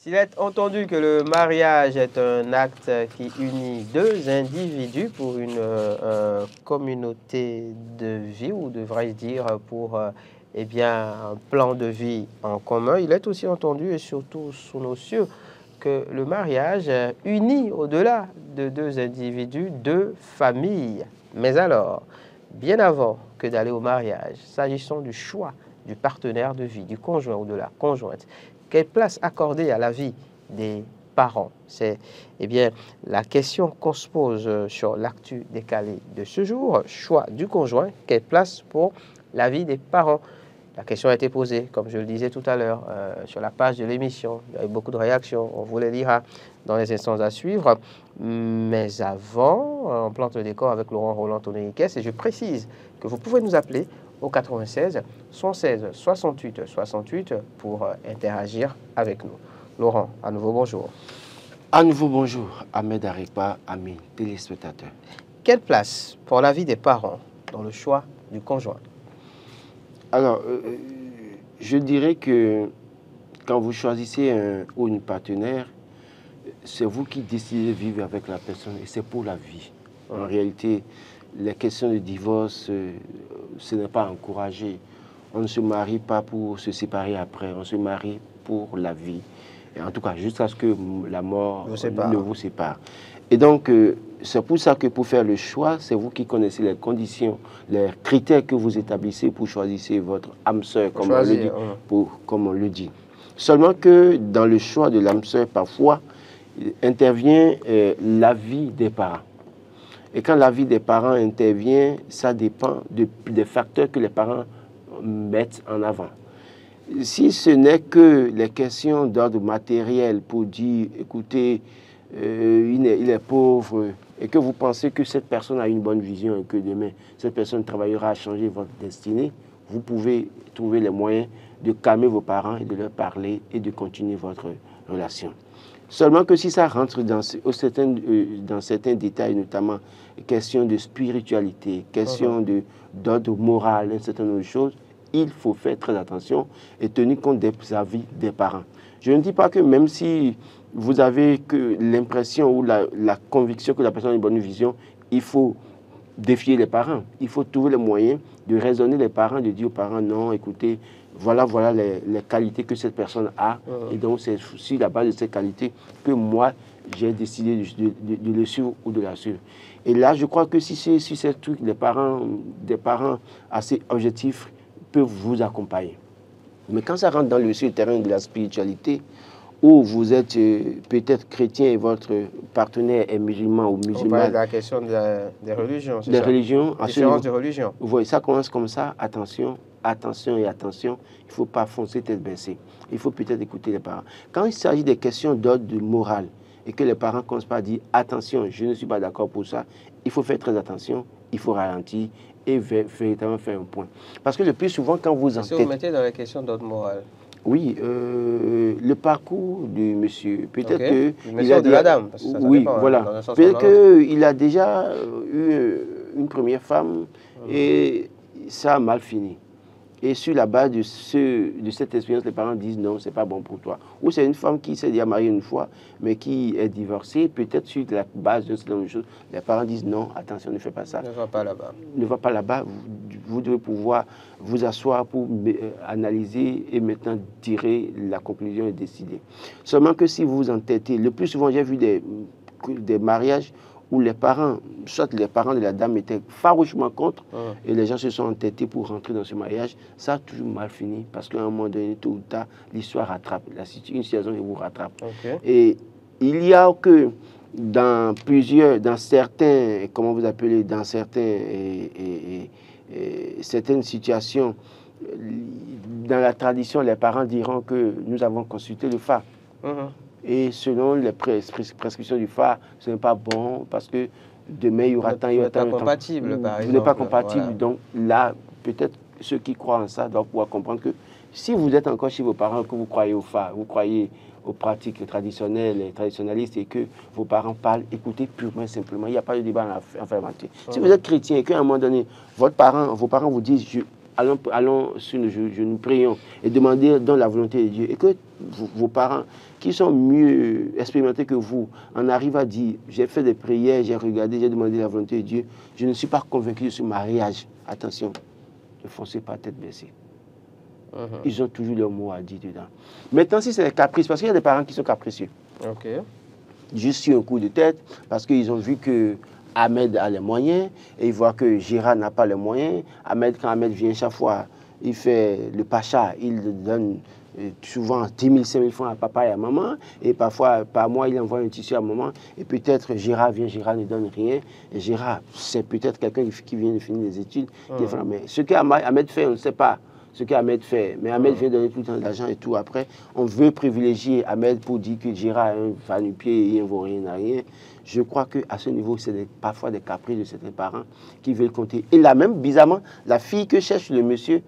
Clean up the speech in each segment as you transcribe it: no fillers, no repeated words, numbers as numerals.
S'il est entendu que le mariage est un acte qui unit deux individus pour une communauté de vie, ou devrais-je dire pour eh bien, un plan de vie en commun, il est aussi entendu et surtout sous nos cieux que le mariage unit au-delà de deux individus, deux familles. Mais alors, bien avant que d'aller au mariage, s'agissant du choix du partenaire de vie, du conjoint ou de la conjointe, quelle place accorder à la vie des parents? C'est eh bien, la question qu'on se pose sur l'actu décalé de ce jour. Choix du conjoint, quelle place pour la vie des parents? La question a été posée, comme je le disais tout à l'heure, sur la page de l'émission. Il y a eu beaucoup de réactions. On vous les lira dans les instants à suivre. Mais avant, on plante le décor avec Laurent Roland Tonériquez. Et je précise que vous pouvez nous appeler au 96 116 68 68 pour interagir avec nous. Laurent, à nouveau bonjour. À nouveau bonjour, Ahmed Arepa, amis téléspectateurs. Quelle place pour la vie des parents dans le choix du conjoint? Alors, je dirais que quand vous choisissez un ou une partenaire, c'est vous qui décidez de vivre avec la personne et c'est pour la vie. En réalité, les questions de divorce, ce n'est pas encouragé. On ne se marie pas pour se séparer après, on se marie pour la vie. Et en tout cas, jusqu'à ce que la mort ne vous sépare. Et donc, c'est pour ça que pour faire le choix, c'est vous qui connaissez les conditions, les critères que vous établissez pour choisir votre âme sœur, comme on le dit. Seulement que dans le choix de l'âme sœur, parfois, intervient l'avis des parents. Et quand l'avis des parents intervient, ça dépend des facteurs que les parents mettent en avant. Si ce n'est que les questions d'ordre matériel pour dire, écoutez, il est pauvre, et que vous pensez que cette personne a une bonne vision et que demain, cette personne travaillera à changer votre destinée, vous pouvez trouver les moyens de calmer vos parents et de leur parler et de continuer votre relation. Seulement que si ça rentre dans certains détails, notamment questions de spiritualité, questions d'ordre moral, un certain nombre de choses, il faut faire très attention et tenir compte des avis des parents. Je ne dis pas que même si vous avez que l'impression ou la conviction que la personne a une bonne vision, il faut défier les parents. Il faut trouver les moyens de raisonner les parents, de dire aux parents, non, écoutez, voilà les qualités que cette personne a. Et donc, c'est sur la base de ces qualités que moi, j'ai décidé de le suivre ou de la suivre. Et là, je crois que si c'est sur ces trucs, des parents assez objectifs peuvent vous accompagner. Mais quand ça rentre dans le terrain de la spiritualité, où vous êtes peut-être chrétien et votre partenaire est musulman ou musulmane. On parle de la question des religions, c'est ça? Des religions, différence de religion. Vous voyez, ça commence comme ça. Attention, attention et attention. Il ne faut pas foncer tête baissée. Il faut peut-être écouter les parents. Quand il s'agit des questions d'ordre moral et que les parents ne commencent pas à dire attention, je ne suis pas d'accord pour ça, il faut faire très attention, il faut ralentir et véritablement faire un point. Parce que le plus souvent, quand vous entêtez... vous mettez dans la question d'ordre moral. Oui, le parcours du monsieur. Peut-être que il a de la dame. Parce que ça oui, dépend, voilà. Peut-être qu'il a déjà eu une première femme et ça a mal fini. Et sur la base de cette expérience, les parents disent non, c'est pas bon pour toi. Ou c'est une femme qui s'est déjà mariée une fois, mais qui est divorcée, peut-être sur la base de cette chose, les parents disent non, attention, ne fais pas ça. Ne va pas là-bas. Ne va pas là-bas. Vous devez pouvoir vous asseoir pour analyser et maintenant tirer la conclusion et décider. Seulement que si vous vous entêtez, le plus souvent j'ai vu des mariages où les parents, soit les parents de la dame étaient farouchement contre et les gens se sont entêtés pour rentrer dans ce mariage, ça a toujours mal fini parce qu'à un moment donné, tôt ou tard, l'histoire rattrape. Une situation vous rattrape. Et il y a que dans certains, comment vous appelez, dans certaines situations, dans la tradition, les parents diront que nous avons consulté le phare. Et selon les prescriptions du phare, ce n'est pas bon parce que demain, il y aura tant, il y aura tant. Vous n'êtes pas compatible, par exemple. Vous n'êtes pas compatible. Voilà. Donc là, peut-être ceux qui croient en ça doivent pouvoir comprendre que si vous êtes encore chez vos parents, que vous croyez au phare, vous croyez aux pratiques traditionnelles et traditionnalistes et que vos parents parlent, écoutez purement et simplement. Il n'y a pas de débat en faire matière. Si vous êtes chrétien et qu'à un moment donné, vos parents vous disent allons sur nos genoux, prions et demandez dans la volonté de Dieu. Et que vos parents, qui sont mieux expérimentés que vous, en arrivent à dire, j'ai fait des prières, j'ai regardé, j'ai demandé la volonté de Dieu, je ne suis pas convaincu de ce mariage. Attention, ne foncez pas tête baissée. Ils ont toujours leur mot à dire dedans. Maintenant, si c'est des caprices, parce qu'il y a des parents qui sont capricieux. Juste sur un coup de tête, parce qu'ils ont vu que Ahmed a les moyens, et ils voient que Gérard n'a pas les moyens. Ahmed, quand Ahmed vient chaque fois, il fait le pacha, il donne souvent 10 000, 5 000 francs à papa et à maman, et parfois, par mois, il envoie un tissu à maman, et peut-être Gérard vient, Gérard ne donne rien, et Gérard, c'est peut-être quelqu'un qui vient de finir les études, mais ce qu'Ahmed fait, on ne sait pas ce qu'Ahmed fait, mais Ahmed vient donner tout le temps de l'argent et tout. Après, on veut privilégier Ahmed pour dire que Gérard a un va-nu-pied et il ne vaut rien à rien. Je crois qu'à ce niveau, c'est parfois des caprices de certains parents qui veulent compter. Et là même, bizarrement, la fille que cherche le monsieur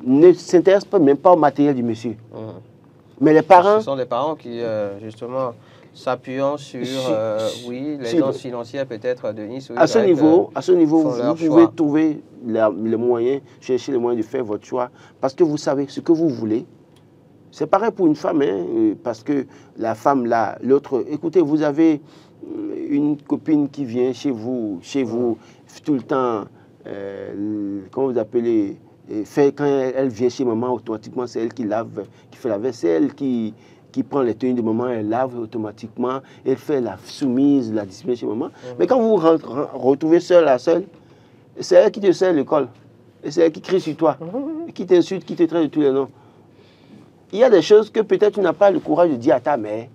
ne s'intéresse même pas au matériel du monsieur. Mais les parents... Ce sont des parents qui, justement, s'appuyant sur les aidances financières peut-être de Nice. Oui, à ce niveau, vous pouvez trouver les moyens, chercher les moyens de faire votre choix, parce que vous savez ce que vous voulez. C'est pareil pour une femme, hein, parce que la femme, là, l'autre... Écoutez, vous avez une copine qui vient chez vous tout le temps, comment vous appelez, quand elle vient chez maman, automatiquement, c'est elle qui lave, qui fait la vaisselle, qui prend les tenues de maman, elle lave automatiquement, elle fait la soumise, la discipline chez maman. Mais quand vous vous retrouvez seul à seul, c'est elle qui te sert l'école. Et c'est elle qui crie sur toi, qui t'insulte, qui te traite de tous les noms. Il y a des choses que peut-être tu n'as pas le courage de dire à ta mère.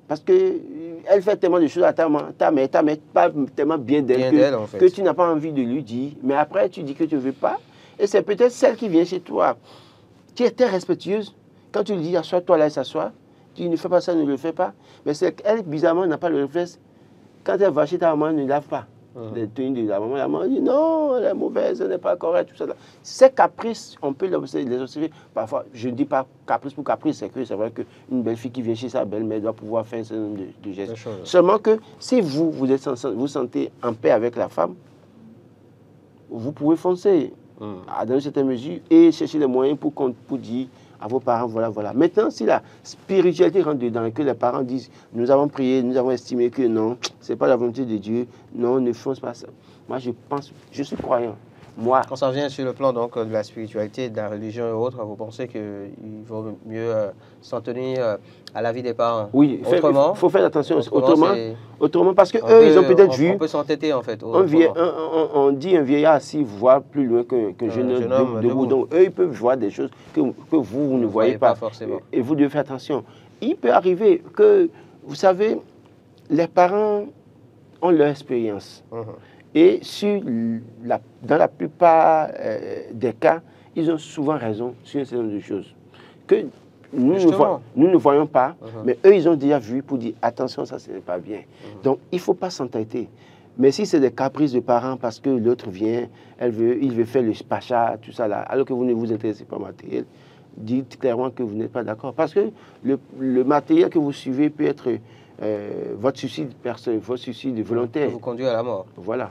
Parce qu'elle fait tellement de choses à ta mère pas tellement bien d'elle en fait, que tu n'as pas envie de lui dire. Mais après, tu dis que tu ne veux pas. Et c'est peut-être celle qui vient chez toi, qui est très respectueuse. Quand tu lui dis, assois-toi là, elle s'assoit. Tu dis, ne fais pas ça, ne le fais pas. Mais c'est qu'elle, bizarrement, n'a pas le réflexe. Quand elle va chez ta maman, elle ne lave pas. Les tenues de la maman dit, non, elle est mauvaise, elle n'est pas correcte, tout ça. Ces caprices, on peut les observer. Parfois, je ne dis pas caprice pour caprice, c'est que c'est vrai qu'une belle fille qui vient chez sa belle-mère doit pouvoir faire un certain nombre de gestes. Seulement que si vous sentez en paix avec la femme, vous pouvez foncer dans une certaine mesure et chercher les moyens pour dire à vos parents, voilà. Maintenant, si la spiritualité rentre dedans et que les parents disent, nous avons prié, nous avons estimé que non, ce n'est pas la volonté de Dieu, non, ne fonce pas ça. Moi, je pense, je suis croyant. Moi, quand ça vient sur le plan donc, de la spiritualité, de la religion et autres, vous pensez qu'il vaut mieux s'en tenir à l'avis des parents? Oui, il faut faire attention. Autrement parce qu'eux, ils ont peut-être vu... On peut s'entêter en fait. On dit un vieillard assis voit plus loin qu'un jeune homme debout. Donc eux, ils peuvent voir des choses que vous ne voyez pas forcément. Et vous devez faire attention. Il peut arriver que, vous savez, les parents ont leur expérience. Et dans la plupart des cas, ils ont souvent raison sur un certain nombre de choses que nous ne voyons pas, mais eux, ils ont déjà vu pour dire attention, ça, ce n'est pas bien. Donc, il ne faut pas s'entêter. Mais si c'est des caprices de parents parce que l'autre vient, il veut faire le pacha, tout ça là, alors que vous ne vous intéressez pas au matériel, dites clairement que vous n'êtes pas d'accord. Parce que le matériel que vous suivez peut être votre suicide personnel, votre suicide volontaire. Vous conduit à la mort. Voilà.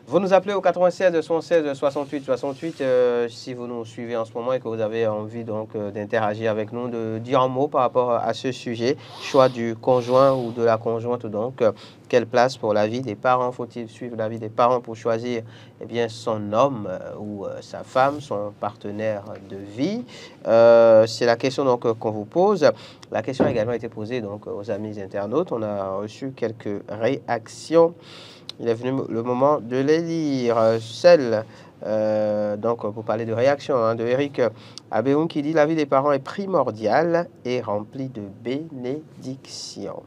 Vous nous appelez au 96 76 68 68 si vous nous suivez en ce moment et que vous avez envie donc d'interagir avec nous, de dire un mot par rapport à ce sujet, choix du conjoint ou de la conjointe donc. Quelle place pour la vie des parents? Faut-il suivre la vie des parents pour choisir son homme ou sa femme, son partenaire de vie? C'est la question donc qu'on vous pose. La question a également été posée donc aux amis internautes. On a reçu quelques réactions. Il est venu le moment de les lire. Celle, donc pour parler de réaction, de Eric Abéoun qui dit « La vie des parents est primordiale et remplie de bénédictions ».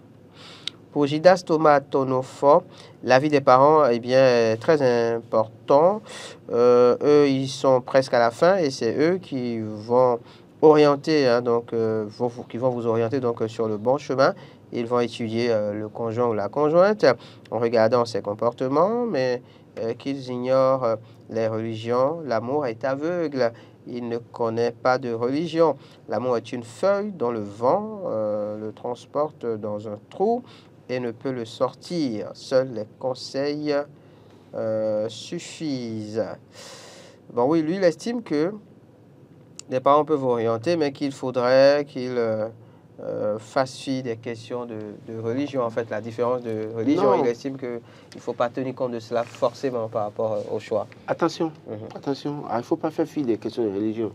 Pour Gidas Thomas Tonofo, la vie des parents est très important. Eux, ils sont presque à la fin et c'est eux qui vont orienter, qui vont vous orienter donc sur le bon chemin. Ils vont étudier le conjoint ou la conjointe en regardant ses comportements, mais qu'ils ignorent les religions. L'amour est aveugle. Il ne connaît pas de religion. L'amour est une feuille dont le vent le transporte dans un trou et ne peut le sortir. Seuls les conseils suffisent. Bon, oui, lui, il estime que les parents peuvent orienter, mais qu'il faudrait qu'ils fassent fi des questions de religion. En fait, la différence de religion, il Non, estime qu'il ne faut pas tenir compte de cela forcément par rapport au choix. attention, Mhm. attention. Il ne faut pas faire fi des questions de religion.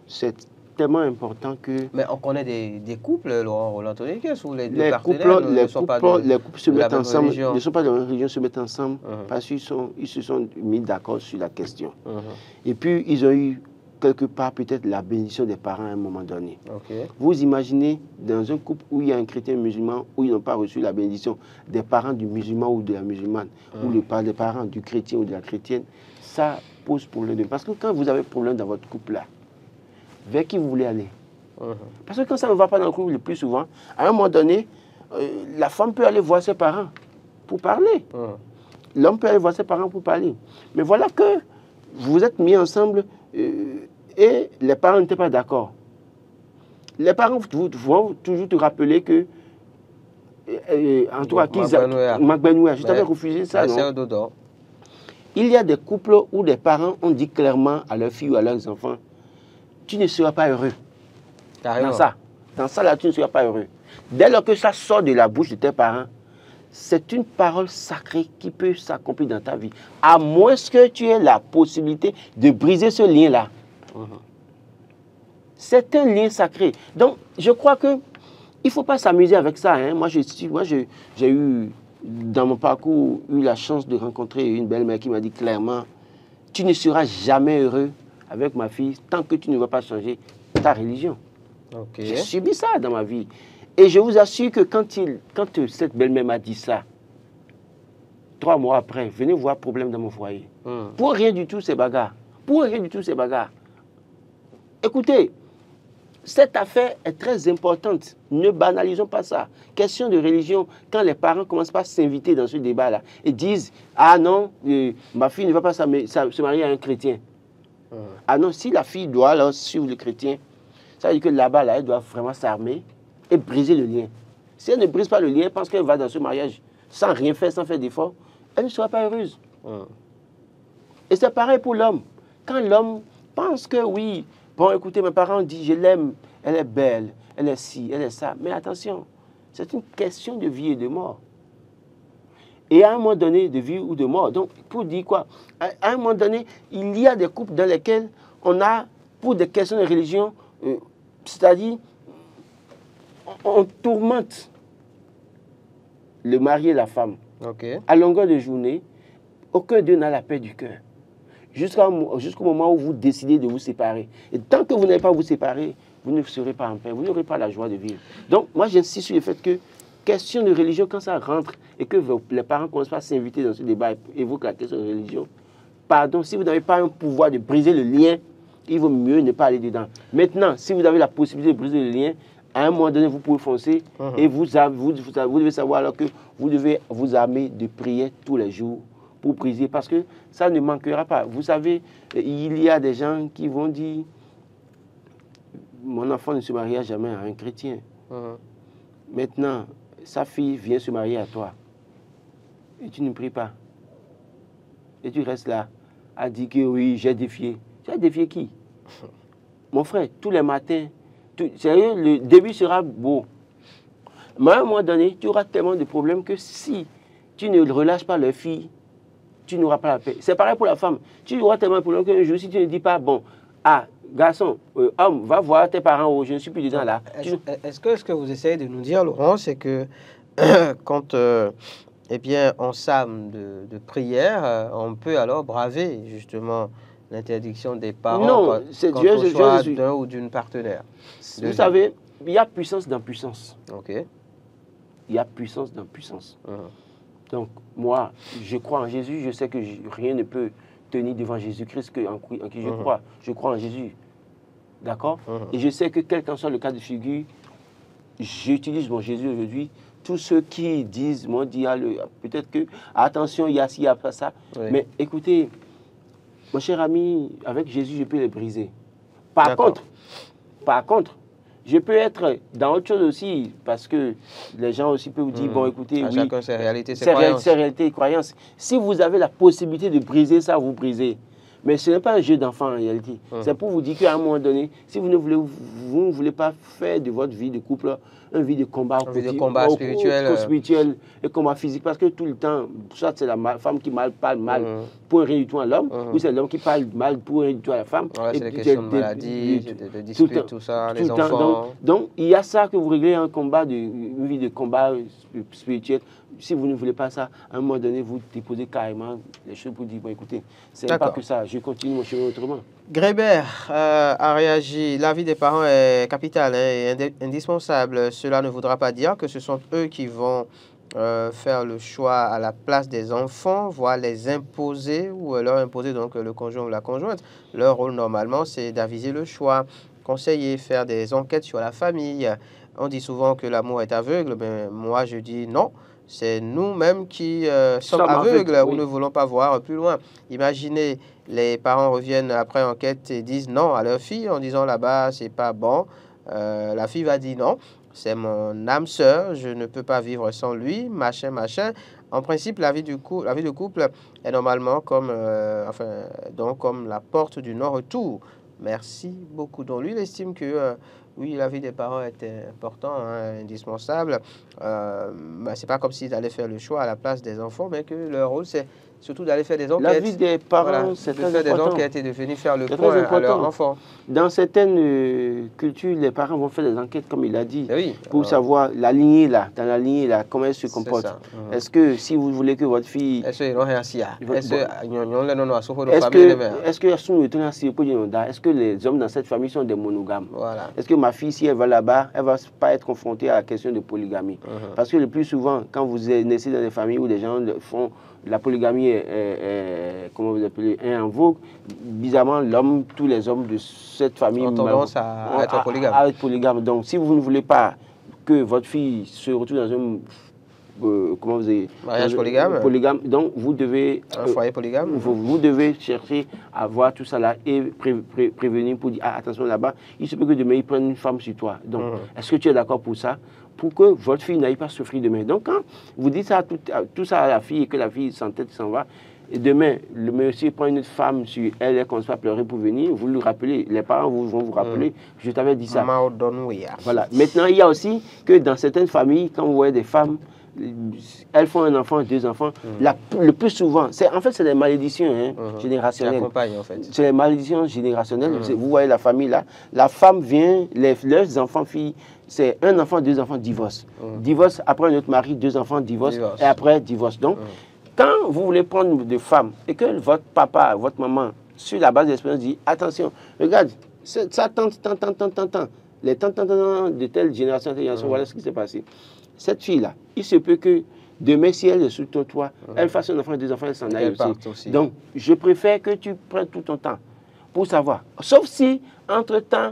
C'est tellement important que Mais on connaît des couples, Laurent Roland Tonniquès, où les deux partenaires ne sont pas les couples se de la mettent même ensemble, religion. ne sont pas de la même religion, se mettent ensemble Mhm. parce qu'ils se sont mis d'accord sur la question. Mhm. Et puis, ils ont eu quelque part peut-être la bénédiction des parents à un moment donné. Ok. Vous imaginez dans un couple où il y a un chrétien musulman, où ils n'ont pas reçu la bénédiction des parents du musulman ou de la musulmane, ou des parents du chrétien ou de la chrétienne, ça pose problème. Parce que quand vous avez problème dans votre couple-là, vers qui vous voulez aller? Parce que quand ça ne va pas dans le couple le plus souvent, à un moment donné, la femme peut aller voir ses parents pour parler. L'homme peut aller voir ses parents pour parler. Mais voilà que vous vous êtes mis ensemble et les parents n'étaient pas d'accord. Les parents vont toujours te rappeler que, en tout cas, Magbenoué, je t'avais refusé ça, non? Il y a des couples où des parents ont dit clairement à leurs filles ou à leurs enfants, tu ne seras pas heureux. Dans ça, là, tu ne seras pas heureux. Dès lors que ça sort de la bouche de tes parents, c'est une parole sacrée qui peut s'accomplir dans ta vie. À moins que tu aies la possibilité de briser ce lien-là. C'est un lien sacré. Donc, je crois que il ne faut pas s'amuser avec ça. Hein. Moi, j'ai eu, dans mon parcours, eu la chance de rencontrer une belle-mère qui m'a dit clairement, tu ne seras jamais heureux avec ma fille tant que tu ne vas pas changer ta religion. J'ai subi ça dans ma vie. Et je vous assure que quand cette belle-mère m'a dit ça, 3 mois après, venez voir problème dans mon foyer. Pour rien du tout, ces bagarres. Pour rien du tout, ces bagarres. Écoutez, cette affaire est très importante. Ne banalisons pas ça. Question de religion, quand les parents commencent pas à s'inviter dans ce débat-là et disent « Ah non, ma fille ne va pas se marier à un chrétien. » Ah non, si la fille doit alors suivre le chrétien, ça veut dire que là-bas, là, elle doit vraiment s'armer et briser le lien. Si elle ne brise pas le lien, parce qu'elle va dans ce mariage sans rien faire, sans faire d'effort, elle ne sera pas heureuse. Et c'est pareil pour l'homme. Quand l'homme pense que oui, bon, écoutez, mes parents disent, je l'aime, elle est belle, elle est ci, elle est ça. Mais attention, c'est une question de vie et de mort. Et à un moment donné, de vie ou de mort. Donc, pour dire quoi? À un moment donné, il y a des couples dans lesquels on a, pour des questions de religion, c'est-à-dire, on tourmente le mari et la femme. À longueur de journée, aucun d'eux n'a la paix du cœur. Jusqu'au moment où vous décidez de vous séparer. Et tant que vous n'allez pas vous séparer, vous ne serez pas en paix, vous n'aurez pas la joie de vivre. Donc, moi, j'insiste sur le fait que, question de religion, quand ça rentre et que les parents commencent pas à s'inviter dans ce débat et évoquent la question de religion, pardon, si vous n'avez pas un pouvoir de briser le lien, il vaut mieux ne pas aller dedans. Maintenant, si vous avez la possibilité de briser le lien, à un moment donné, vous pouvez foncer et vous devez savoir alors que vous devez vous armer de prières tous les jours pour briser, parce que ça ne manquera pas. Vous savez, il y a des gens qui vont dire « Mon enfant ne se mariera jamais à un chrétien. Maintenant, sa fille vient se marier à toi. Et tu ne pries pas. Et tu restes là à dire que oui, j'ai défié. Tu as défié qui? Mon frère, tous les matins, sérieux, le début sera beau. Mais à un moment donné, tu auras tellement de problèmes que si tu ne relâches pas leur fille, tu n'auras pas la paix. C'est pareil pour la femme. Tu auras tellement de problèmes qu'un jour, si tu ne dis pas, bon, ah, garçon, homme, va voir tes parents, oh, je ne suis plus dedans là. Est-ce que ce que vous essayez de nous dire, Laurent, c'est que quand eh bien, on s'arme de prière, on peut alors braver justement l'interdiction des parents quand on soit d'un ou d'une partenaire. Vous savez, il y a puissance dans puissance. Il y a puissance dans puissance. Donc, moi, je crois en Jésus, je sais que rien ne peut tenir devant Jésus-Christ en qui je crois. Je crois en Jésus. D'accord? Et je sais que quel qu'en soit le cas de figure, j'utilise mon Jésus aujourd'hui. Tous ceux qui disent, m'ont dit, peut-être que, attention, il y a ci, il y a pas ça. Mais écoutez, mon cher ami, avec Jésus, je peux les briser. Par contre, je peux être dans autre chose aussi, parce que les gens aussi peuvent vous dire, bon, écoutez, oui, chacun ses réalités, ses réalités et croyances. Si vous avez la possibilité de briser ça, vous brisez. Mais ce n'est pas un jeu d'enfant en réalité. C'est pour vous dire qu'à un moment donné, si vous ne voulez pas faire de votre vie de couple une vie de combat, spirituel et combat physique, parce que tout le temps, soit c'est la femme qui parle mal pour rien du tout à l'homme, ou c'est l'homme qui parle mal pour rien du tout à la femme. Voilà, c'est des questions de maladie, de disputes, tout ça, les enfants. Donc, il y a ça que vous réglez un combat, une vie de combat spirituel. Si vous ne voulez pas ça, à un moment donné, vous déposez carrément les choses pour dire, bon, écoutez, c'est pas que ça, je continue mon chemin autrement. Grébert a réagi, la vie des parents est capitale et indispensable. Cela ne voudra pas dire que ce sont eux qui vont faire le choix à la place des enfants, voire les imposer ou leur imposer donc le conjoint ou la conjointe. Leur rôle normalement, c'est d'aviser le choix, conseiller, faire des enquêtes sur la famille. On dit souvent que l'amour est aveugle, mais moi je dis non. C'est nous-mêmes qui sommes aveugles ou ne voulons pas voir plus loin. Imaginez, les parents reviennent après enquête et disent non à leur fille en disant là-bas, c'est pas bon. La fille va dire non, c'est mon âme sœur, je ne peux pas vivre sans lui, machin, machin. En principe, la vie de couple est normalement comme, comme la porte du non-retour. Merci beaucoup. Donc lui, il estime que oui, la vie des parents est importante, indispensable. C'est pas comme s'ils allaient faire le choix à la place des enfants, mais que leur rôle, c'est surtout d'aller faire des enquêtes. La vie des parents, c'est très important. De faire des enquêtes et de venir faire le point à leurs enfants. Dans certaines cultures, les parents vont faire des enquêtes, comme il a dit, oui, pour savoir la lignée là, dans la lignée là, comment elle se comporte. Est-ce que si vous voulez que votre fille... Est-ce que les hommes dans cette famille sont des monogames? Voilà. Est-ce que ma fille, si elle va là-bas, elle ne va pas être confrontée à la question de polygamie? Parce que le plus souvent, quand vous naissez dans des familles où des gens font... La polygamie comment vous appelez, est en vogue. Bizarrement, tous les hommes de cette famille ont tendance à être polygames. Donc, si vous ne voulez pas que votre fille se retrouve dans un mariage polygame, donc vous devez un foyer polygame. Vous devez chercher à voir tout ça là et prévenir pour dire attention là-bas, il se peut que demain ils prennent une femme sur toi. Donc, est-ce que tu es d'accord pour ça? Pour que votre fille n'aille pas souffrir demain. Donc, quand vous dites ça, tout ça à la fille et que la fille s'entête, s'en va, et demain, le monsieur prend une autre femme sur elle, elle commence à pleurer pour venir, vous lui rappelez, les parents vont vous rappeler, je t'avais dit ça. Voilà. Maintenant, il y a aussi que dans certaines familles, quand vous voyez des femmes, elles font un enfant, deux enfants. Le plus souvent, c'est des malédictions générationnelles. C'est les malédictions générationnelles. Vous voyez la famille là, la femme vient, leurs enfants, filles, c'est un enfant, deux enfants, divorce. Divorce, après un autre mari, deux enfants, divorce. Et après, divorce. Donc, quand vous voulez prendre des femmes et que votre papa, votre maman, sur la base de l'expérience, dit attention, regarde, ça tant, les tant de telle génération, voilà ce qui s'est passé. Cette fille-là, il se peut que demain, si elle est sous ton toit, elle fasse un enfant, deux enfants, elle s'en aille aussi. Donc, je préfère que tu prennes tout ton temps pour savoir. Sauf si, entre-temps,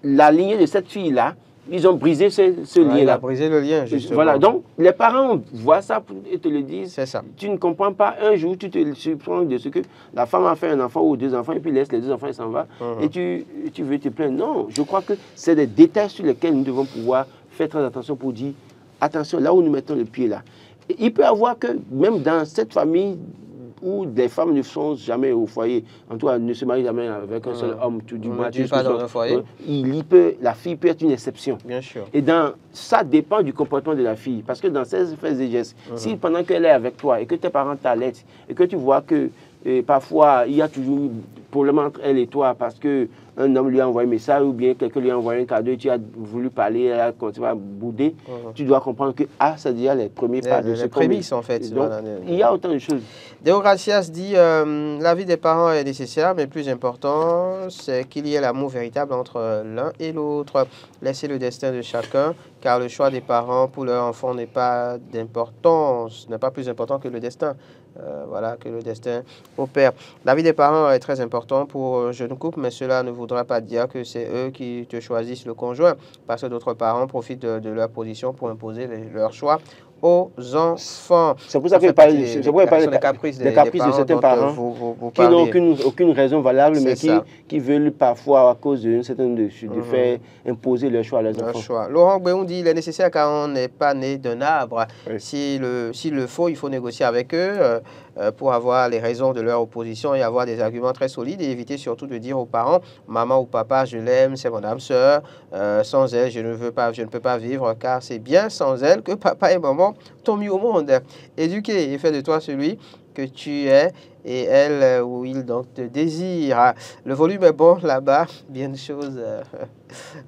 la lignée de cette fille-là, ils ont brisé ce lien-là. Il a brisé le lien, justement. Voilà, donc les parents voient ça et te le disent. C'est ça. Tu ne comprends pas, un jour, tu te surprends de ce que la femme a fait un enfant ou deux enfants et puis laisse les deux enfants et s'en va. Et tu veux te plaindre. Non, je crois que c'est des détails sur lesquels nous devons pouvoir faire très attention pour dire attention, là où nous mettons le pied là. Et il peut y avoir que même dans cette famille où des femmes ne sont jamais au foyer, en tout cas ne se marient jamais avec un seul homme, tout du moins, dans un foyer. La fille peut être une exception. Bien sûr. Et ça dépend du comportement de la fille. Parce que dans ces faits et gestes, si pendant qu'elle est avec toi et que tes parents t'allaitent et que tu vois que parfois il y a toujours problème entre elle et toi parce que un homme lui a envoyé un message ou bien quelqu'un lui a envoyé un cadeau et tu as voulu parler, elle a continué à bouder, tu dois comprendre que c'est déjà les premiers pas de ce prémices en fait. Donc, il y a autant de choses. Deo Gracias dit la vie des parents est nécessaire, mais le plus important, c'est qu'il y ait l'amour véritable entre l'un et l'autre. Laissez le destin de chacun, car le choix des parents pour leur enfant n'est pas d'importance, n'est pas plus important que le destin. Voilà, que le destin opère. La vie des parents est très important pour un jeune couple, mais cela ne voudra pas dire que c'est eux qui te choisissent le conjoint, parce que d'autres parents profitent de leur position pour imposer leur choix aux enfants. C'est pour ça que des caprices de certains parents qui n'ont aucune raison valable, mais qui veulent parfois, à cause d'une certaine de faire imposer leur choix à leurs enfants. Laurent Béon dit il est nécessaire car on n'est pas né d'un arbre. Oui. S'il le faut, il faut négocier avec eux. pour avoir les raisons de leur opposition et avoir des arguments très solides et éviter surtout de dire aux parents, maman ou papa, je l'aime, c'est mon âme sœur, sans elle, je ne peux pas vivre, car c'est bien sans elle que papa et maman t'ont mis au monde. Éduquer et faire de toi celui que tu es et elle ou il donc te désire. Le volume est bon là-bas, bien de choses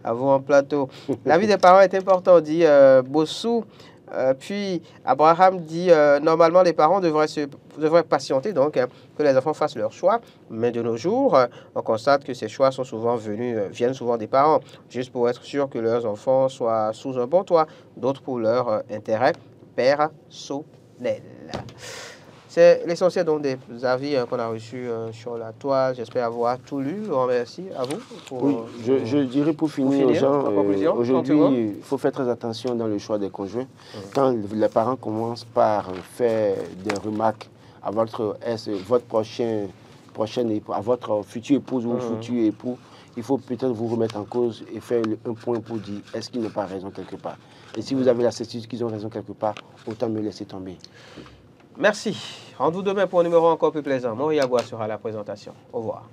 à vous en plateau. La vie des parents est importante, dit Bossou. Puis Abraham dit normalement les parents devraient patienter donc que les enfants fassent leur choix, mais de nos jours on constate que ces choix sont souvent viennent souvent des parents, juste pour être sûr que leurs enfants soient sous un bon toit, d'autres pour leur intérêt personnel. C'est l'essentiel donc des avis qu'on a reçus sur la toile. J'espère avoir tout lu. Je vous remercie à vous. Oui, je dirais pour finir aux gens, aujourd'hui, il faut faire très attention dans le choix des conjoints. Quand les parents commencent par faire des remarques à votre à votre futur épouse ou futur époux, il faut peut-être vous remettre en cause et faire un point pour dire est-ce qu'ils n'ont pas raison quelque part. Et si vous avez la certitude qu'ils ont raison quelque part, autant me laisser tomber. Merci. Rendez-vous demain pour un numéro encore plus plaisant. Maurice Agua sera à la présentation. Au revoir.